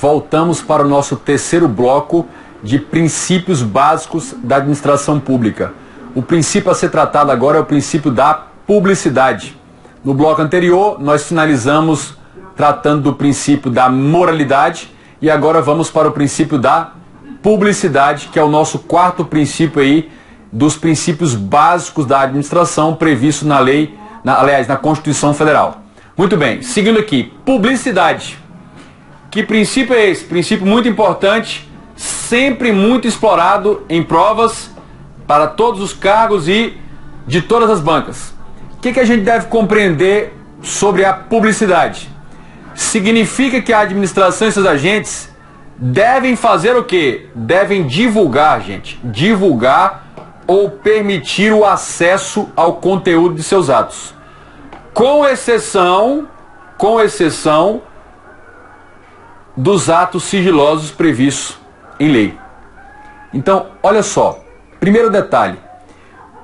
voltamos para o nosso terceiro bloco de princípios básicos da administração pública. O princípio a ser tratado agora é o princípio da publicidade. No bloco anterior, nós finalizamos tratando do princípio da moralidade e agora vamos para o princípio da publicidade, que é o nosso quarto princípio aí dos princípios básicos da administração previsto na lei, na Constituição Federal. Muito bem, seguindo aqui, publicidade. Que princípio é esse? Princípio muito importante, sempre muito explorado em provas para todos os cargos e de todas as bancas. O que a gente deve compreender sobre a publicidade? Significa que a administração e seus agentes devem fazer o quê? Devem divulgar, gente. Divulgar ou permitir o acesso ao conteúdo de seus atos. Com exceção dos atos sigilosos previstos em lei. Então, olha só. Primeiro detalhe.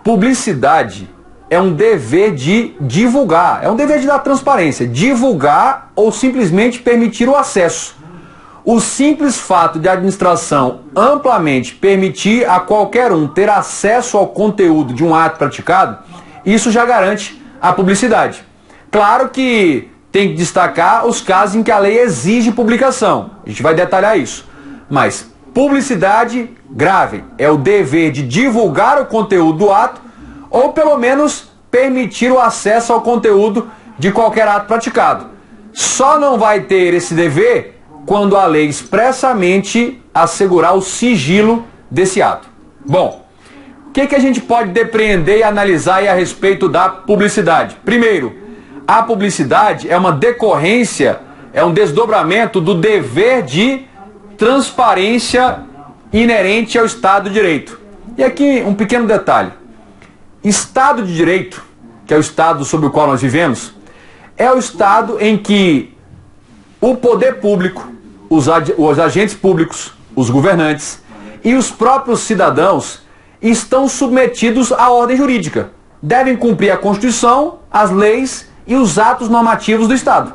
Publicidade é um dever de divulgar, é um dever de dar transparência, divulgar ou simplesmente permitir o acesso. O simples fato de a administração amplamente permitir a qualquer um ter acesso ao conteúdo de um ato praticado, isso já garante a publicidade. Claro que tem que destacar os casos em que a lei exige publicação, a gente vai detalhar isso, mas publicidade, grave, é o dever de divulgar o conteúdo do ato ou pelo menos permitir o acesso ao conteúdo de qualquer ato praticado. Só não vai ter esse dever quando a lei expressamente assegurar o sigilo desse ato. Bom, o que a gente pode depreender e analisar aí a respeito da publicidade? Primeiro, a publicidade é uma decorrência, é um desdobramento do dever de transparência inerente ao Estado de Direito. E aqui um pequeno detalhe. Estado de Direito, que é o Estado sobre o qual nós vivemos, é o Estado em que o poder público, os agentes públicos, os governantes e os próprios cidadãos estão submetidos à ordem jurídica. Devem cumprir a Constituição, as leis e os atos normativos do Estado.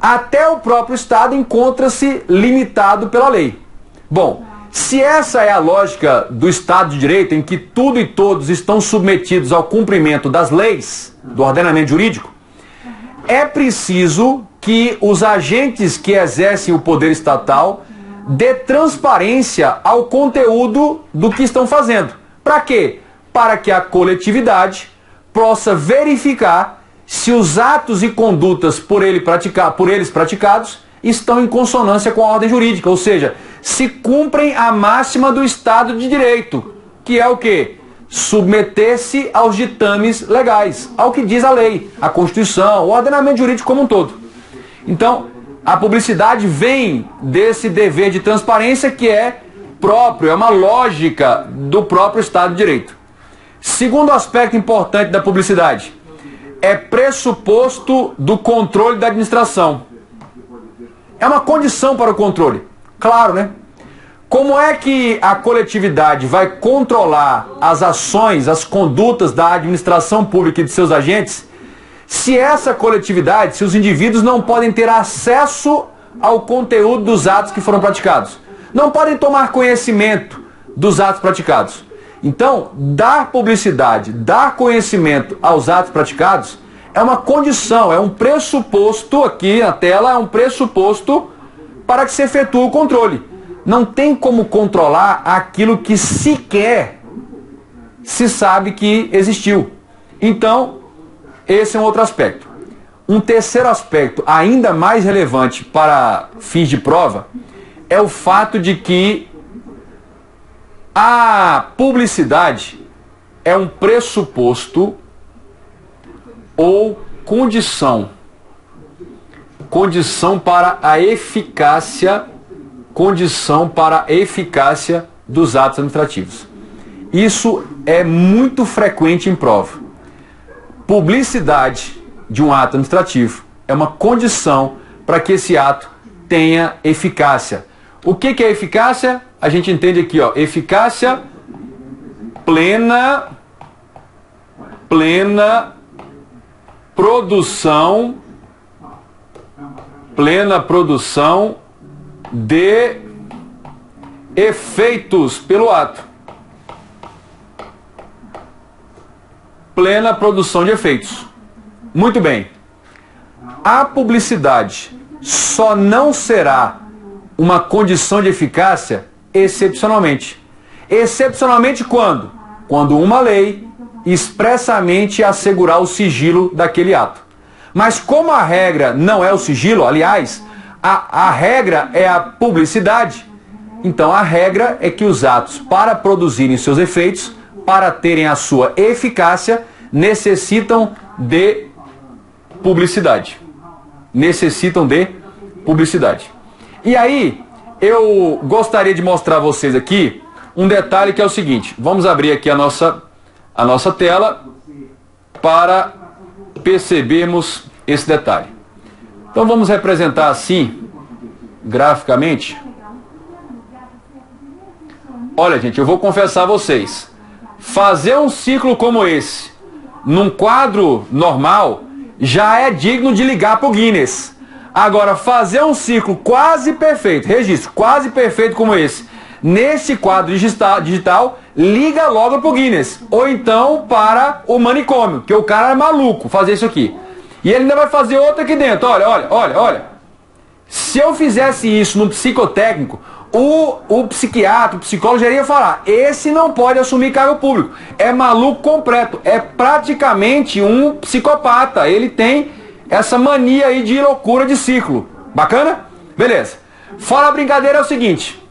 Até o próprio Estado encontra-se limitado pela lei. Bom, se essa é a lógica do Estado de Direito, em que tudo e todos estão submetidos ao cumprimento das leis, do ordenamento jurídico, é preciso que os agentes que exercem o poder estatal dê transparência ao conteúdo do que estão fazendo. Para quê? Para que a coletividade possa verificar se os atos e condutas por eles praticados estão em consonância com a ordem jurídica, ou seja, se cumprem a máxima do Estado de Direito, que é o quê? Submeter-se aos ditames legais, ao que diz a lei, a Constituição, o ordenamento jurídico como um todo. Então, a publicidade vem desse dever de transparência que é próprio, é uma lógica do próprio Estado de Direito. Segundo aspecto importante da publicidade, é pressuposto do controle da administração. É uma condição para o controle. Claro, né? Como é que a coletividade vai controlar as ações, as condutas da administração pública e de seus agentes, se essa coletividade, se os indivíduos não podem ter acesso ao conteúdo dos atos que foram praticados? Não podem tomar conhecimento dos atos praticados. Então, dar publicidade, dar conhecimento aos atos praticados é uma condição, é um pressuposto, aqui na tela, é um pressuposto para que se efetue o controle. Não tem como controlar aquilo que sequer se sabe que existiu. Então, esse é um outro aspecto. Um terceiro aspecto, ainda mais relevante para fins de prova, é o fato de que a publicidade é um pressuposto ou condição para a eficácia dos atos administrativos. Isso é muito frequente em prova. Publicidade de um ato administrativo é uma condição para que esse ato tenha eficácia. O que é eficácia? A gente entende aqui, ó, eficácia plena produção de efeitos pelo ato. Plena produção de efeitos. Muito bem. A publicidade só não será uma condição de eficácia excepcionalmente. Excepcionalmente quando? Quando uma lei expressamente assegurar o sigilo daquele ato. Mas como a regra não é o sigilo, aliás, a regra é a publicidade, então a regra é que os atos, para produzirem seus efeitos, para terem a sua eficácia, necessitam de publicidade. Necessitam de publicidade. E aí, eu gostaria de mostrar a vocês aqui um detalhe que é o seguinte. Vamos abrir aqui a nossa tela para percebermos esse detalhe. Então vamos representar assim, graficamente. Olha, gente, eu vou confessar a vocês. Fazer um ciclo como esse, num quadro normal, já é digno de ligar para o Guinness. Agora, fazer um ciclo quase perfeito, registro, quase perfeito como esse, nesse quadro digital, liga logo para o Guinness. Ou então para o manicômio, que o cara é maluco fazer isso aqui. E ele ainda vai fazer outro aqui dentro. Olha. Se eu fizesse isso no psicotécnico, o psiquiatra, o psicólogo já iria falar, esse não pode assumir cargo público. É maluco completo. É praticamente um psicopata. Ele tem essa mania aí de loucura de ciclo. Bacana? Beleza. Fora a brincadeira é o seguinte.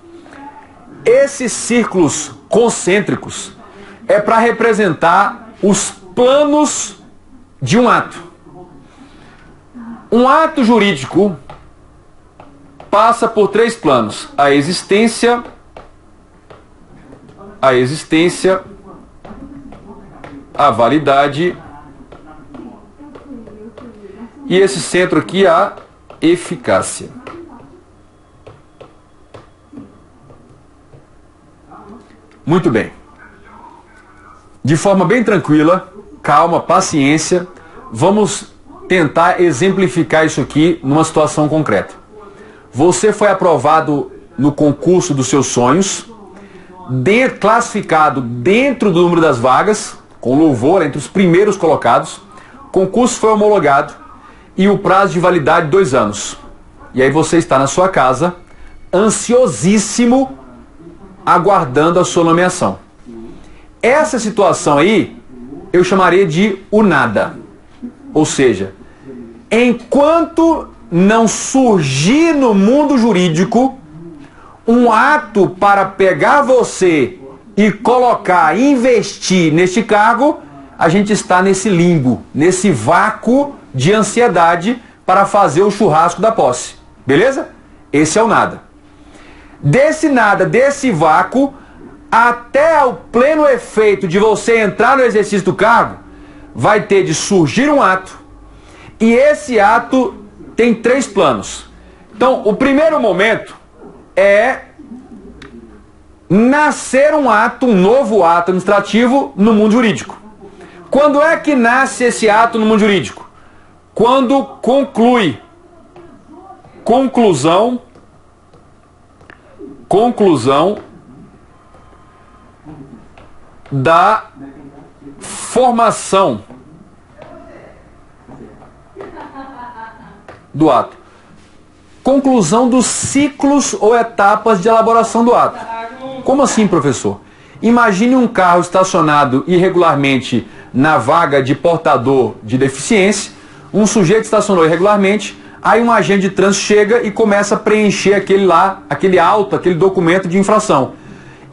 Esses círculos concêntricos é para representar os planos de um ato. Um ato jurídico passa por 3 planos: a existência, a validade e esse centro aqui, a eficácia. Muito bem. De forma bem tranquila, calma, paciência, vamos tentar exemplificar isso aqui numa situação concreta. Você foi aprovado no concurso dos seus sonhos, classificado dentro do número das vagas, com louvor entre os primeiros colocados. O concurso foi homologado e o prazo de validade 2 anos. E aí você está na sua casa, ansiosíssimo, aguardando a sua nomeação. Essa situação aí eu chamaria de o nada. Ou seja, enquanto não surgir no mundo jurídico um ato para pegar você e colocar, investir neste cargo, a gente está nesse limbo, nesse vácuo de ansiedade para fazer o churrasco da posse. Beleza? Esse é o nada. Desse nada, desse vácuo, até o pleno efeito de você entrar no exercício do cargo, vai ter de surgir um ato, e esse ato tem 3 planos. Então, o primeiro momento é nascer um ato, um novo ato administrativo no mundo jurídico. Quando é que nasce esse ato no mundo jurídico? Quando conclui. Conclusão da formação do ato. Conclusão dos ciclos ou etapas de elaboração do ato. Como assim, professor? Imagine um carro estacionado irregularmente na vaga de portador de deficiência, um sujeito estacionou irregularmente, aí um agente de trânsito chega e começa a preencher aquele auto, aquele documento de infração.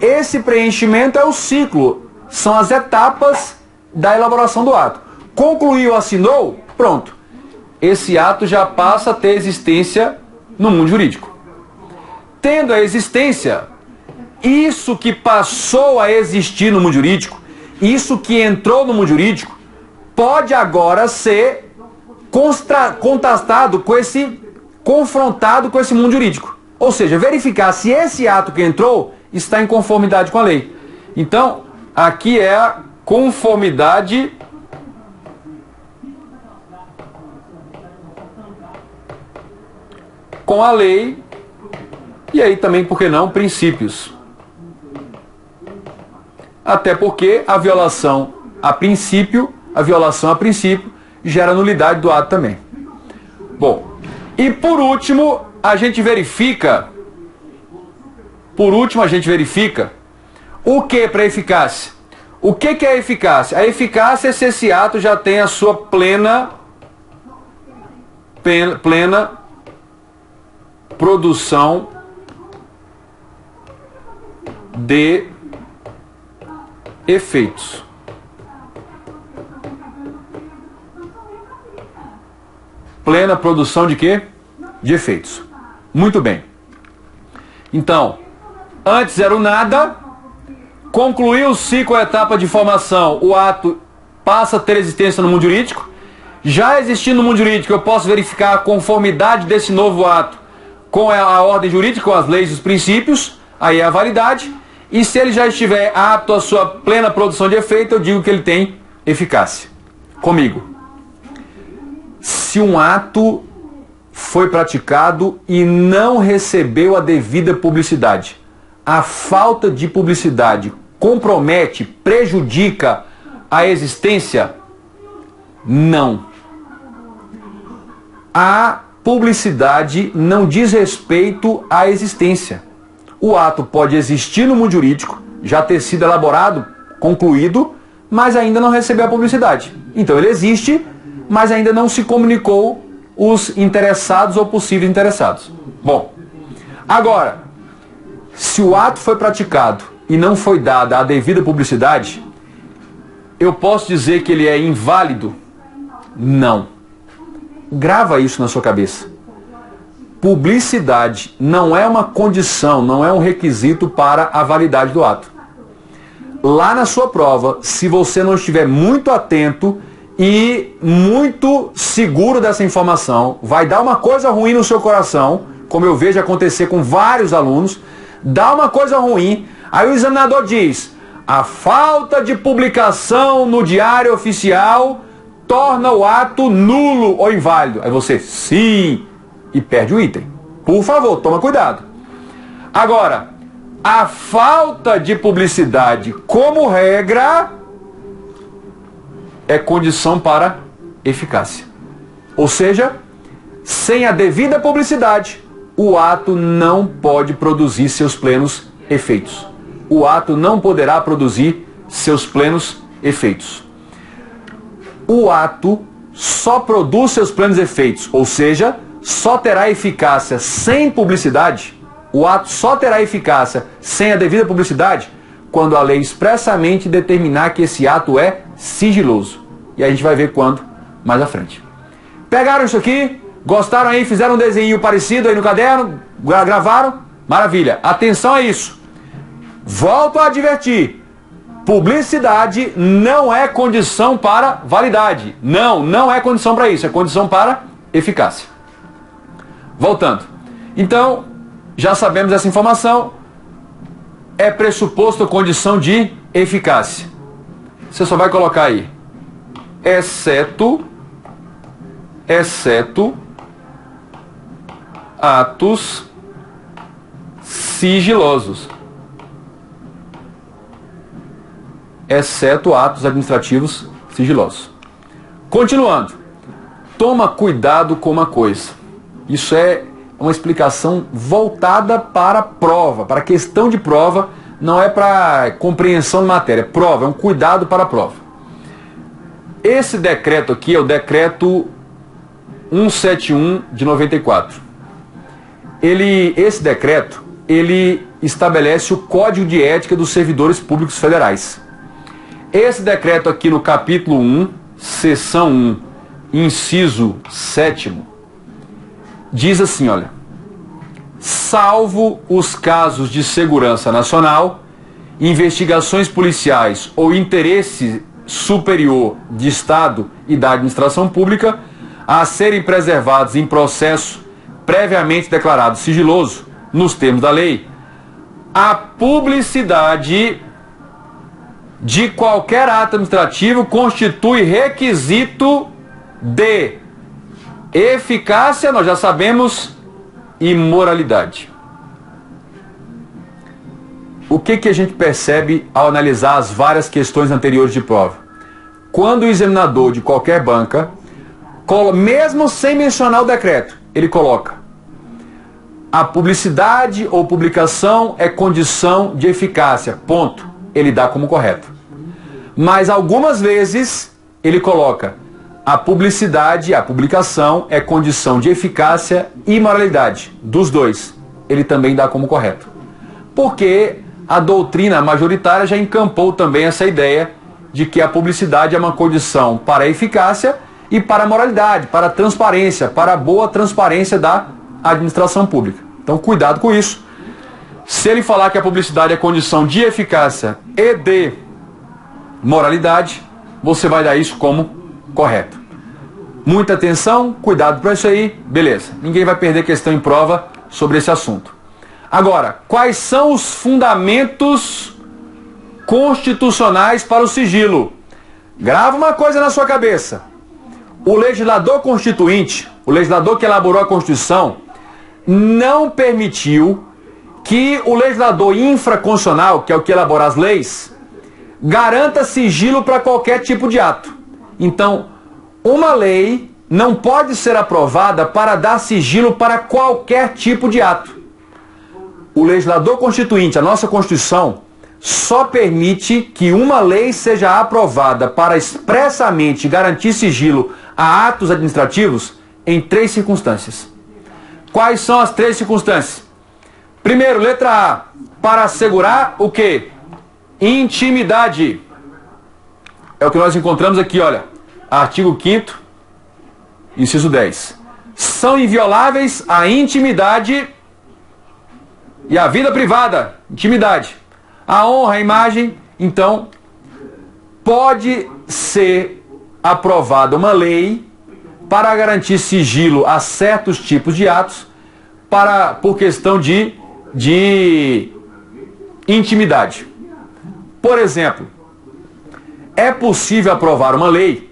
Esse preenchimento é o ciclo, são as etapas da elaboração do ato. Concluiu, assinou, pronto. Esse ato já passa a ter existência no mundo jurídico. Tendo a existência, isso que passou a existir no mundo jurídico, isso que entrou no mundo jurídico, pode agora ser confrontado com esse mundo jurídico. Ou seja, verificar se esse ato que entrou está em conformidade com a lei. Então, aqui é a conformidade com a lei E aí também, por que não, princípios. Até porque a violação a princípio gera nulidade do ato também. Bom, e por último, a gente verifica o que para eficácia? O que é eficácia? A eficácia é se esse ato já tem a sua plena produção de efeitos. Plena produção de quê? De efeitos. Muito bem. Então, antes era o nada, concluiu-se com a etapa de formação, o ato passa a ter existência no mundo jurídico. Já existindo no mundo jurídico, eu posso verificar a conformidade desse novo ato com a ordem jurídica, com as leis e os princípios, aí é a validade. E se ele já estiver apto à sua plena produção de efeito, eu digo que ele tem eficácia. Comigo. Se um ato foi praticado e não recebeu a devida publicidade, a falta de publicidade compromete, prejudica a existência? Não. A publicidade não diz respeito à existência. O ato pode existir no mundo jurídico, já ter sido elaborado, concluído, mas ainda não recebeu a publicidade. Então ele existe, mas ainda não se comunicou os interessados ou possíveis interessados. Bom, agora, se o ato foi praticado e não foi dada a devida publicidade, eu posso dizer que ele é inválido? Não. Grava isso na sua cabeça. Publicidade não é uma condição, não é um requisito para a validade do ato. Lá na sua prova, se você não estiver muito atento e muito seguro dessa informação, vai dar uma coisa ruim no seu coração, como eu vejo acontecer com vários alunos, dá uma coisa ruim, aí o examinador diz: a falta de publicação no diário oficial torna o ato nulo ou inválido. Aí você, sim, e perde o item. Por favor, toma cuidado. Agora, a falta de publicidade, como regra, é condição para eficácia. Ou seja, sem a devida publicidade, o ato não pode produzir seus plenos efeitos. O ato não poderá produzir seus plenos efeitos. O ato só produz seus plenos efeitos, ou seja, só terá eficácia sem publicidade. O ato só terá eficácia sem a devida publicidade quando a lei expressamente determinar que esse ato é sigiloso. E a gente vai ver quando mais à frente. Pegaram isso aqui? Gostaram aí? Fizeram um desenho parecido aí no caderno? Gravaram? Maravilha. Atenção a isso. Volto a advertir. Publicidade não é condição para validade. Não é condição para isso. É condição para eficácia. Voltando. Então, já sabemos essa informação. É pressuposto a condição de eficácia. Você só vai colocar aí. Exceto atos sigilosos. Exceto atos administrativos sigilosos. Continuando. Toma cuidado com uma coisa. Isso é uma explicação voltada para a prova, para a questão de prova, não é para compreensão de matéria. Prova, é um cuidado para a prova. Esse decreto aqui é o decreto 171 de 94. Esse decreto, ele estabelece o Código de Ética dos Servidores Públicos Federais. Esse decreto aqui no capítulo 1, seção 1, inciso 7º, diz assim, olha: salvo os casos de segurança nacional, investigações policiais ou interesse superior de Estado e da administração pública a serem preservados em processo previamente declarado sigiloso, nos termos da lei, a publicidade de qualquer ato administrativo constitui requisito de eficácia, nós já sabemos, e moralidade. o que a gente percebe ao analisar as várias questões anteriores de prova? Quando o examinador de qualquer banca, mesmo sem mencionar o decreto, ele coloca: a publicidade ou publicação é condição de eficácia, ponto. Ele dá como correto. Mas algumas vezes ele coloca: a publicidade, a publicação é condição de eficácia e moralidade, dos dois. Ele também dá como correto. Porque a doutrina majoritária já encampou também essa ideia de que a publicidade é uma condição para a eficácia e para a moralidade, para a transparência, para a boa transparência da administração pública. Então, cuidado com isso. Se ele falar que a publicidade é condição de eficácia e de moralidade, você vai dar isso como correto. Muita atenção, cuidado para isso aí, beleza. Ninguém vai perder questão em prova sobre esse assunto. Agora, quais são os fundamentos constitucionais para o sigilo? Grava uma coisa na sua cabeça. O legislador constituinte, o legislador que elaborou a Constituição, não permitiu que o legislador infraconstitucional, que é o que elabora as leis, garanta sigilo para qualquer tipo de ato. Então, uma lei não pode ser aprovada para dar sigilo para qualquer tipo de ato. O legislador constituinte, a nossa Constituição, só permite que uma lei seja aprovada para expressamente garantir sigilo a atos administrativos em 3 circunstâncias. Quais são as 3 circunstâncias? Primeiro, letra A, para assegurar o quê? Intimidade. É o que nós encontramos aqui, olha. Artigo 5º, inciso 10. São invioláveis a intimidade e a vida privada. Intimidade. A honra, a imagem. Então, pode ser aprovada uma lei para garantir sigilo a certos tipos de atos por questão de intimidade. Por exemplo, é possível aprovar uma lei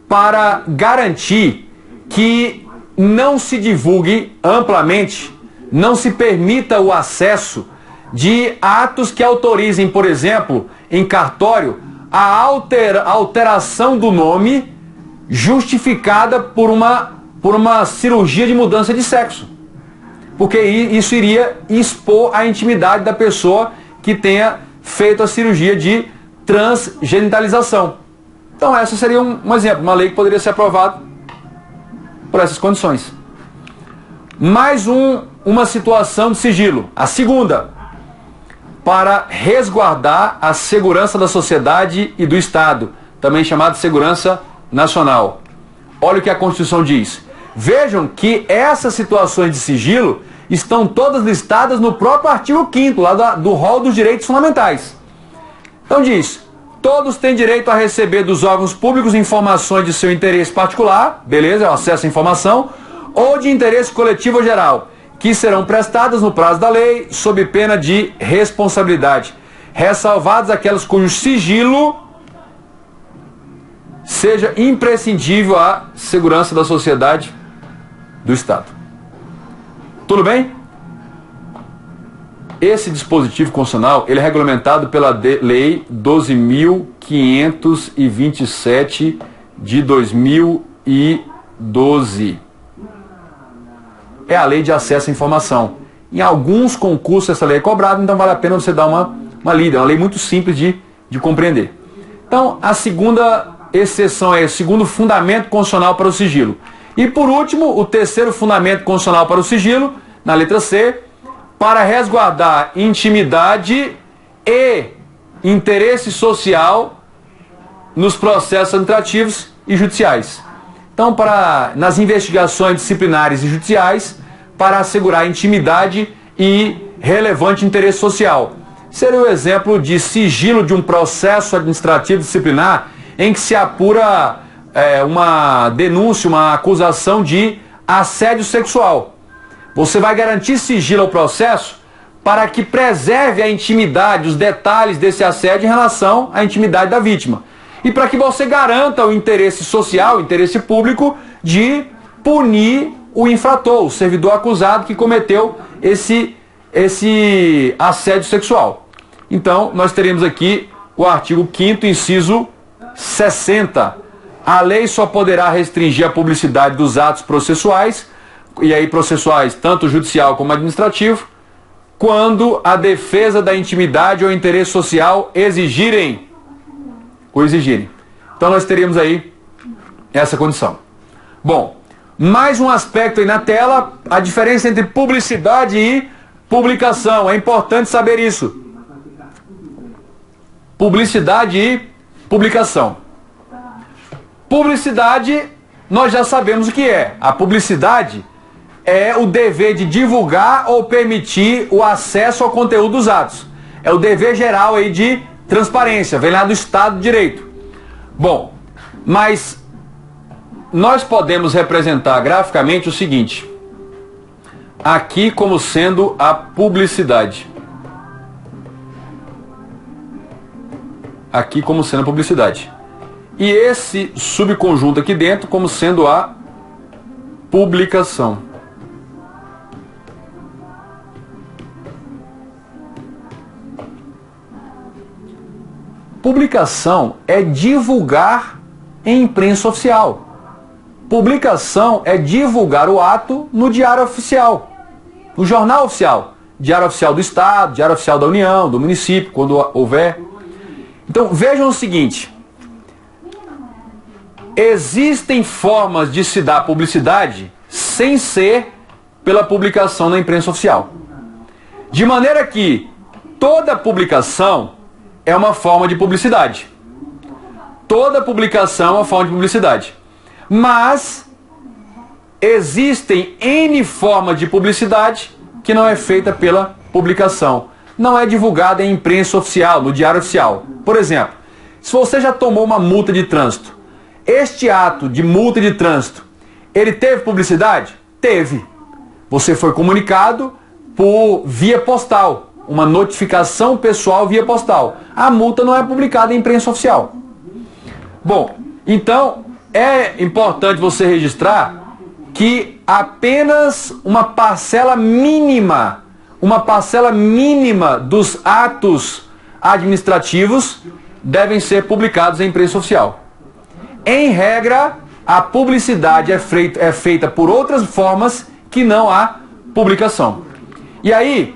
para garantir que não se divulgue amplamente, não se permita o acesso de atos que autorizem, por exemplo, em cartório, a alteração do nome justificada por uma cirurgia de mudança de sexo. Porque isso iria expor a intimidade da pessoa que tenha feito a cirurgia de transgenitalização. Então essa seria um exemplo, uma lei que poderia ser aprovada por essas condições. Mais uma situação de sigilo. A segunda, para resguardar a segurança da sociedade e do Estado, também chamada de segurança nacional. Olha o que a Constituição diz. Vejam que essas situações de sigilo estão todas listadas no próprio artigo 5º, lá do rol dos direitos fundamentais. Então diz: todos têm direito a receber dos órgãos públicos informações de seu interesse particular, beleza, é o acesso à informação, ou de interesse coletivo ou geral, que serão prestadas no prazo da lei, sob pena de responsabilidade, ressalvadas aquelas cujo sigilo seja imprescindível à segurança da sociedade do Estado. Tudo bem? Esse dispositivo constitucional, ele é regulamentado pela Lei 12.527 de 2012. É a lei de acesso à informação. Em alguns concursos essa lei é cobrada, então vale a pena você dar uma lida. É uma lei muito simples de compreender. Então, a segunda exceção é o segundo fundamento constitucional para o sigilo. E por último, o terceiro fundamento constitucional para o sigilo, na letra C, para resguardar intimidade e interesse social nos processos administrativos e judiciais. Então, nas investigações disciplinares e judiciais, para assegurar intimidade e relevante interesse social. Seria o exemplo de sigilo de um processo administrativo disciplinar em que se apura uma denúncia, uma acusação de assédio sexual. Você vai garantir sigilo ao processo para que preserve a intimidade, os detalhes desse assédio em relação à intimidade da vítima. E para que você garanta o interesse social, o interesse público de punir o infrator, o servidor acusado que cometeu esse assédio sexual. Então, nós teremos aqui o artigo 5º, inciso 60. A lei só poderá restringir a publicidade dos atos processuais, e aí processuais tanto judicial como administrativo, quando a defesa da intimidade ou interesse social exigirem. Então nós teríamos aí essa condição. Bom, mais um aspecto aí na tela, a diferença entre publicidade e publicação. É importante saber isso. Publicidade e publicação. Publicidade, nós já sabemos o que é. A publicidade é o dever de divulgar ou permitir o acesso ao conteúdo dos atos. É o dever geral aí de transparência, vem lá do Estado de Direito. Bom, mas nós podemos representar graficamente o seguinte, aqui como sendo a publicidade. Aqui como sendo a publicidade. E esse subconjunto aqui dentro como sendo a publicação. Publicação é divulgar em imprensa oficial. Publicação é divulgar o ato no Diário Oficial, no Jornal Oficial, Diário Oficial do Estado, Diário Oficial da União, do município, quando houver. Então vejam o seguinte, existem formas de se dar publicidade sem ser pela publicação na imprensa oficial. De maneira que toda publicação é uma forma de publicidade. Toda publicação é uma forma de publicidade. Mas existem N formas de publicidade que não é feita pela publicação. Não é divulgada em imprensa oficial, no Diário Oficial. Por exemplo, se você já tomou uma multa de trânsito, este ato de multa de trânsito, ele teve publicidade? Teve. Você foi comunicado por via postal, uma notificação pessoal via postal. A multa não é publicada em imprensa oficial. Bom, então é importante você registrar que apenas uma parcela mínima dos atos administrativos devem ser publicados em imprensa oficial. Em regra, a publicidade é feita por outras formas que não a publicação. E aí,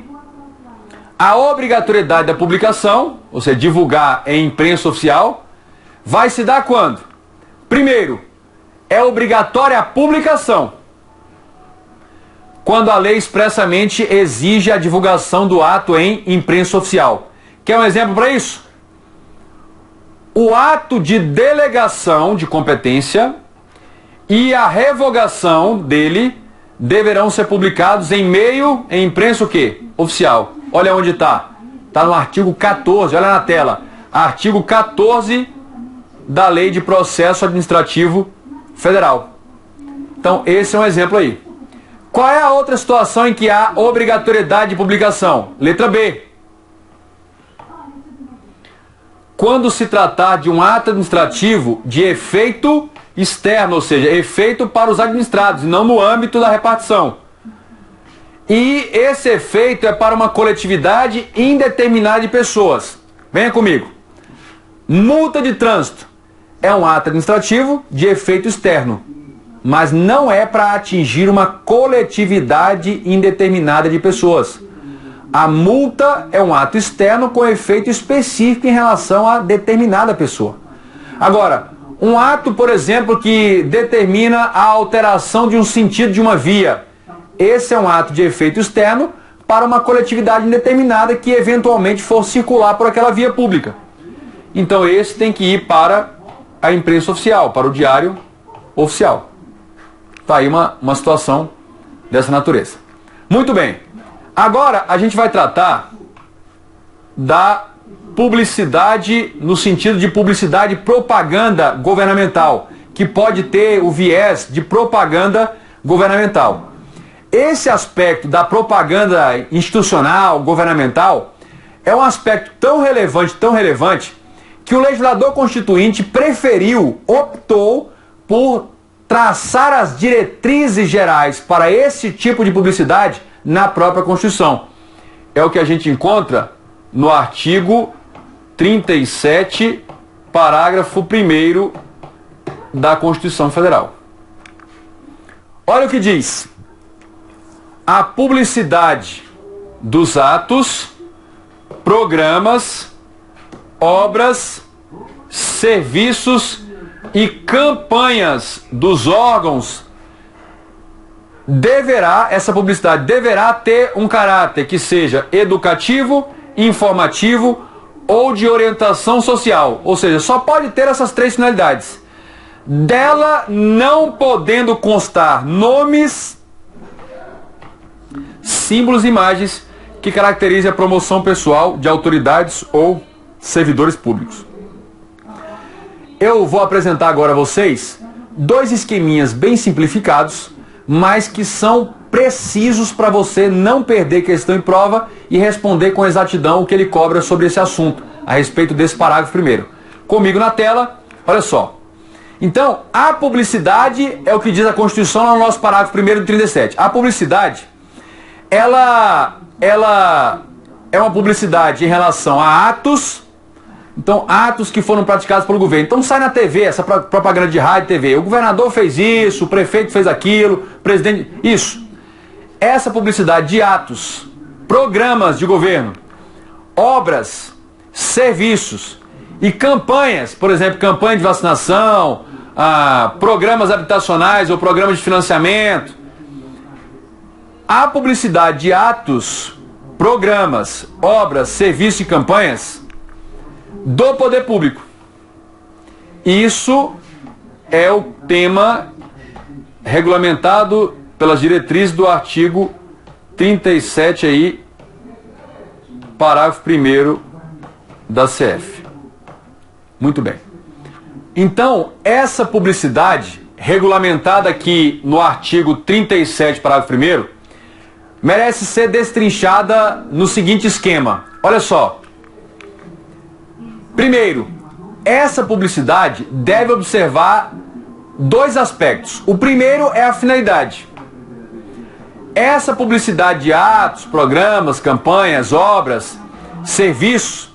a obrigatoriedade da publicação, ou seja, divulgar em imprensa oficial, vai se dar quando? Primeiro, é obrigatória a publicação, quando a lei expressamente exige a divulgação do ato em imprensa oficial. Quer um exemplo para isso? O ato de delegação de competência e a revogação dele deverão ser publicados em imprensa o quê? Oficial. Olha onde está. Está no artigo 14, olha na tela. Artigo 14 da Lei de Processo Administrativo Federal. Então, esse é um exemplo aí. Qual é a outra situação em que há obrigatoriedade de publicação? Letra B. Quando se tratar de um ato administrativo de efeito externo, ou seja, efeito para os administrados, e não no âmbito da repartição. E esse efeito é para uma coletividade indeterminada de pessoas. Venha comigo. Multa de trânsito é um ato administrativo de efeito externo, mas não é para atingir uma coletividade indeterminada de pessoas. A multa é um ato externo com efeito específico em relação a determinada pessoa. Agora, um ato, por exemplo, que determina a alteração de um sentido de uma via, esse é um ato de efeito externo para uma coletividade indeterminada que eventualmente for circular por aquela via pública. Então esse tem que ir para a imprensa oficial, para o Diário Oficial. Está aí uma situação dessa natureza. Muito bem. Agora a gente vai tratar da publicidade no sentido de publicidade propaganda governamental, que pode ter o viés de propaganda governamental. Esse aspecto da propaganda institucional, governamental, é um aspecto tão relevante, que o legislador constituinte optou por traçar as diretrizes gerais para esse tipo de publicidade na própria Constituição. É o que a gente encontra no artigo 37, parágrafo 1º da Constituição Federal. Olha o que diz: a publicidade dos atos, programas, obras, serviços e campanhas dos órgãos essa publicidade deverá ter um caráter que seja educativo, informativo ou de orientação social. Ou seja, só pode ter essas 3 finalidades. Dela não podendo constar nomes, símbolos e imagens que caracterizem a promoção pessoal de autoridades ou servidores públicos. Eu vou apresentar agora a vocês 2 esqueminhas bem simplificados, mas que são precisos para você não perder questão em prova e responder com exatidão o que ele cobra sobre esse assunto, a respeito desse parágrafo primeiro. Comigo na tela, olha só. Então, a publicidade é o que diz a Constituição lá no nosso parágrafo 1º do 37. A publicidade, ela é uma publicidade em relação a atos. Então, atos que foram praticados pelo governo. Então, sai na TV, essa propaganda de rádio e TV. O governador fez isso, o prefeito fez aquilo, o presidente... Isso. Essa publicidade de atos, programas de governo, obras, serviços e campanhas, por exemplo, campanha de vacinação, programas habitacionais ou programas de financiamento. A publicidade de atos, programas, obras, serviços e campanhas do poder público. Isso é o tema regulamentado pelas diretrizes do artigo 37 aí, parágrafo 1º da CF. Muito bem. Então, essa publicidade regulamentada aqui no artigo 37, parágrafo 1º, merece ser destrinchada no seguinte esquema. Olha só. Primeiro, essa publicidade deve observar 2 aspectos. O primeiro é a finalidade. Essa publicidade de atos, programas, campanhas, obras, serviços,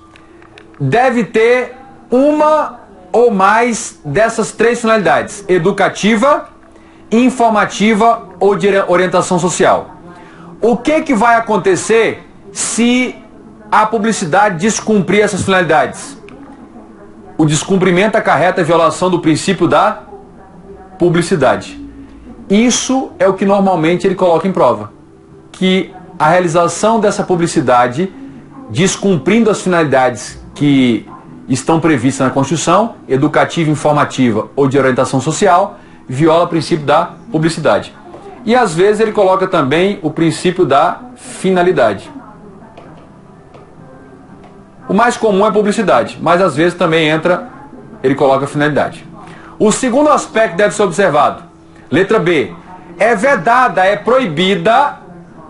deve ter uma ou mais dessas 3 finalidades: educativa, informativa ou de orientação social. O que vai acontecer se a publicidade descumprir essas finalidades? O descumprimento acarreta a violação do princípio da publicidade. Isso é o que normalmente ele coloca em prova, que a realização dessa publicidade, descumprindo as finalidades que estão previstas na Constituição, educativa, informativa ou de orientação social, viola o princípio da publicidade. E às vezes ele coloca também o princípio da finalidade. O mais comum é publicidade, mas às vezes também ele coloca finalidade. O segundo aspecto deve ser observado. Letra B. É vedada, é proibida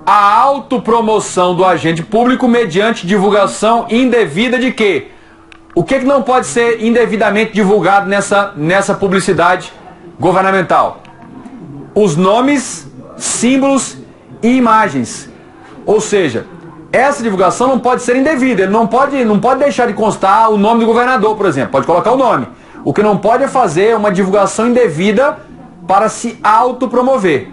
a autopromoção do agente público mediante divulgação indevida de quê? O que não pode ser indevidamente divulgado nessa publicidade governamental? Os nomes, símbolos e imagens. Ou seja, essa divulgação não pode ser indevida. Ele não pode deixar de constar o nome do governador, por exemplo. Pode colocar o nome. O que não pode é fazer uma divulgação indevida para se autopromover.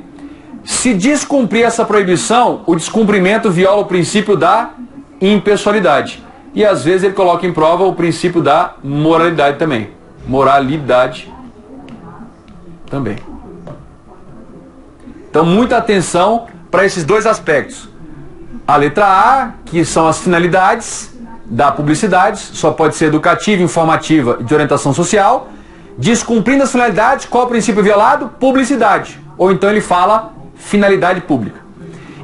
Se descumprir essa proibição, o descumprimento viola o princípio da impessoalidade. E às vezes ele coloca em prova o princípio da moralidade também. Moralidade também. Então, muita atenção para esses 2 aspectos. A letra A, que são as finalidades da publicidade, só pode ser educativa, informativa e de orientação social. Descumprindo as finalidades, qual o princípio violado? Publicidade. Ou então ele fala finalidade pública.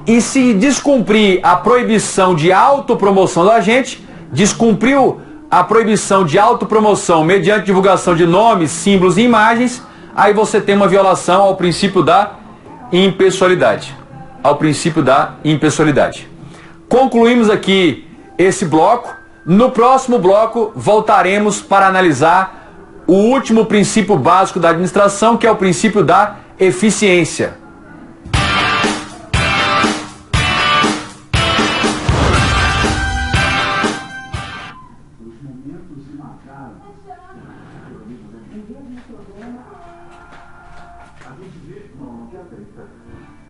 E se descumprir a proibição de autopromoção do agente, descumpriu a proibição de autopromoção mediante divulgação de nomes, símbolos e imagens, aí você tem uma violação ao princípio da impessoalidade. Ao princípio da impessoalidade. Concluímos aqui esse bloco. No próximo bloco voltaremos para analisar o último princípio básico da administração, que é o princípio da eficiência. momentos que marcaram o mesmo programa. A gente vê. Não quero acreditar.